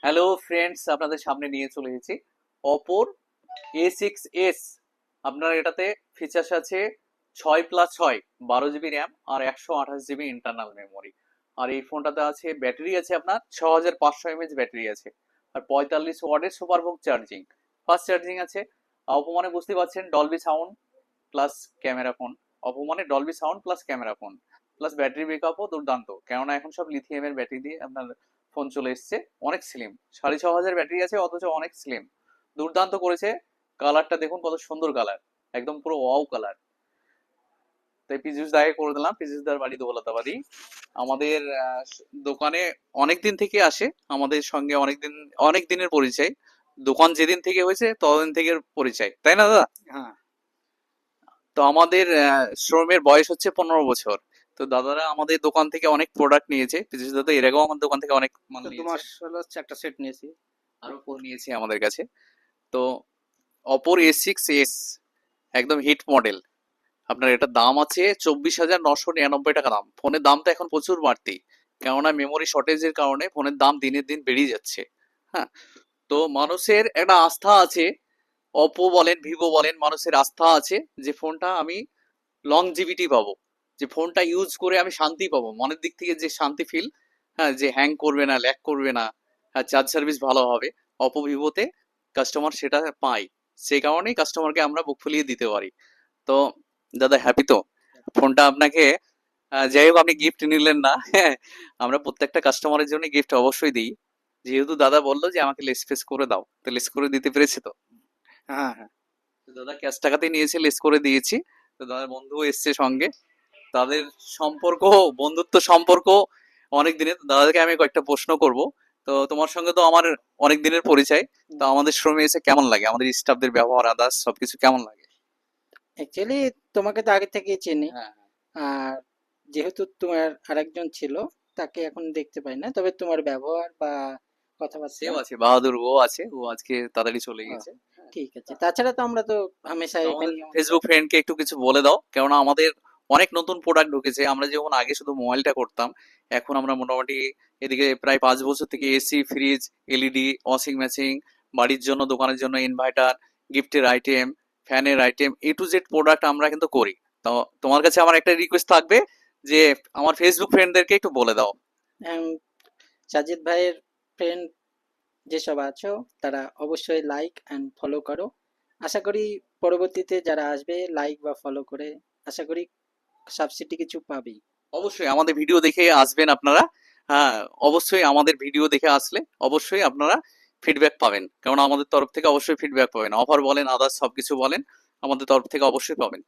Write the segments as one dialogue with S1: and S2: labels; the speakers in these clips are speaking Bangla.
S1: হ্যালো ফ্রেন্ডস, আপনাদের সামনে নিয়ে চলে এসেছি অপোর A6s। আপনার এটাতে ফিচার্স আছে 6+6 12 জিবি র্যাম আর 128 জিবি ইন্টারনাল মেমোরি। আর এই ফোনটাতে আছে ব্যাটারি আছে আপনার 6500 mAh ব্যাটারি আছে, আর 45 ওয়াটের সুপারভোগ চার্জিং, ফাস্ট চার্জিং আছে। অপো মানে বুঝতে পারছেন, Dolby sound plus camera phone. Oppo মানে Dolby sound plus camera phone, plus battery ব্যাকআপও দুর্দান্ত, কেননা এখন সব লিথিয়ামের ব্যাটারি দিয়ে আপনার ফোন চলে এসছে। অনেক স্লিম, 6500 ব্যাটারি আছে অথচ অনেক স্লিম, দুর্দান্ত করেছে। কালারটা দেখুন কত সুন্দর কালার, একদম পুরো ওয়াও কালার। তাই পীযুষ দাকে করে দিলাম, পীযুষ দার বাড়ি দৌলতাবাড়ি। আমাদের দোকানে অনেক দিন থেকে আসে, আমাদের সঙ্গে অনেক দিনের পরিচয়। দোকান যেদিন থেকে হয়েছে ততদিন থেকে পরিচয়, তাই না দাদা?
S2: হ্যাঁ।
S1: তো আমাদের শোরুমের বয়স হচ্ছে 15 বছর। তো দাদারা আমাদের দোকান থেকে অনেক প্রোডাক্ট নিয়েছে, পীযুষ দাদা এর আগেও আমার দোকান থেকে অনেক মাল
S2: তো দু
S1: নিয়েছে,
S2: মাস হলো হচ্ছে একটা সেট নিয়েছি।
S1: আরো ফোন নিয়েছে আমাদের কাছে। তো অপোর A6s একদম হিট মডেল। আপনার এটার দাম আছে 24,999 টাকা দাম। ফোনের দামটা এখন প্রচুর বাড়তি, কেননা মেমোরি শর্টেজের কারণে ফোনের দাম দিনের দিন বেড়ে যাচ্ছে। হ্যাঁ, তো মানুষের একটা আস্থা আছে, অপো বলেন ভিভো বলেন, মানুষের আস্থা আছে যে ফোনটা আমি লংজিভিটি পাবো, যে ফোনটা ইউজ করে আমি শান্তি পাবো, মনের দিক থেকে যে শান্তি ফিল। হ্যাঁ, যে হ্যাং করবে না, ল্যাগ করবে না, হ্যাঁ চার্জ সার্ভিস ভালো হবে। অপো ভিভোতে কাস্টমার সেটা পায়, সেই কারণেই কাস্টমারকে আমরা বুক ফুলিয়ে দিতে পারি। তো দাদা হ্যাপি তো? ফোনটা আপনাকে যাই হোক আপনি গিফট নিলেন না, হ্যাঁ, আমরা প্রত্যেকটা কাস্টমারের জন্য গিফট অবশ্যই দিই। যেহেতু দাদা বললো যে আমাকে লেস ফেস করে দাও, তো লেস করে দিতে পেরেছে তো?
S2: হ্যাঁ, হ্যাঁ।
S1: তো দাদা ক্যাশ টাকাতেই নিয়েছে, লেস করে দিয়েছি। তো দাদার বন্ধু এসছে সঙ্গে, তাদের সম্পর্ক, বন্ধুত্ব সম্পর্ক অনেক দিনের। তো দাদাকে আমি কয়েকটা প্রশ্ন করব। তো তোমার সঙ্গে তো আমার অনেক দিনের পরিচয়, তো আমাদের শোরুমে এসে কেমন লাগে, আমাদের স্টাফদের ব্যবহার আদার্স সবকিছু কেমন লাগে?
S2: অ্যাকচুয়ালি তোমাকে তো আগে থেকেই চিনি।
S1: হ্যাঁ,
S2: আর যেহেতু তোমার আরেকজন ছিল, তাকে এখন দেখতে পাই না, তবে তোমার ব্যবহার বা কথাবার্তা।
S1: সেও আছে, বাহাদুর ও আছে, ও আজকে তাড়াতাড়ি চলে
S2: ও,
S1: গেছে।
S2: ঠিক আছে। তাছাড়া তো আমরা তো হামেশা
S1: তো আমাদের
S2: এখানে আমাদের।
S1: ফেসবুক ফ্রেন্ডকে একটু কিছু বলে দাও, কেননা আমাদের অনেক নতুন প্রোডাক্ট ঢুকেছে। আমরা যেমন আগে শুধু মোবাইলটা করতাম, এখন আমরা মোটামুটি এদিকে প্রায় 5 বছর থেকে AC, fridge, LED, washing machine, বাড়ির জন্য দোকানের জন্য ইনভার্টার, গিফটের আইটেম, ফ্যানের item, A to Z product আমরা কিন্তু করি। তো তোমার কাছে আমার একটা রিকোয়েস্ট থাকবে যে আমার ফেসবুক ফ্রেন্ডদেরকে একটু বলে দাও।
S2: উম, সাজিদ ভাইয়ের ফ্রেন্ড যেসব আছো, তারা অবশ্যই লাইক অ্যান্ড ফলো করো। আশা করি পরবর্তীতে যারা আসবে লাইক বা ফলো করে, আশা করি সাবসিডি কিছু পাবেই।
S1: অবশ্যই আমাদের ভিডিও দেখে আসবেন আপনারা। হ্যাঁ, অবশ্যই আমাদের ভিডিও দেখে আসলে অবশ্যই আপনারা ফিডব্যাক পাবেন, কারণ আমাদের তরফ থেকে অবশ্যই ফিডব্যাক পাবেন। অফার বলেন, আদার্স সবকিছু বলেন, আমাদের তরফ থেকে অবশ্যই পাবেন।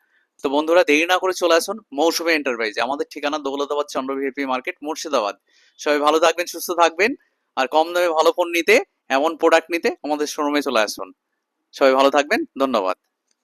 S1: তো বন্ধুরা দেরি না করে চলে আসুন মৌসুমী এন্টারপ্রাইজে। আমাদের ঠিকানা দৌলতাবাদ চন্দ্র ভিপি মার্কেট, মুর্শিদাবাদ। সবাই ভালো থাকবেন, সুস্থ থাকবেন, আর কম দামে ভালো ফোন নিতে, এমন প্রোডাক্ট নিতে আমাদের শোরুমে চলে আসুন। সবাই ভালো থাকবেন, ধন্যবাদ।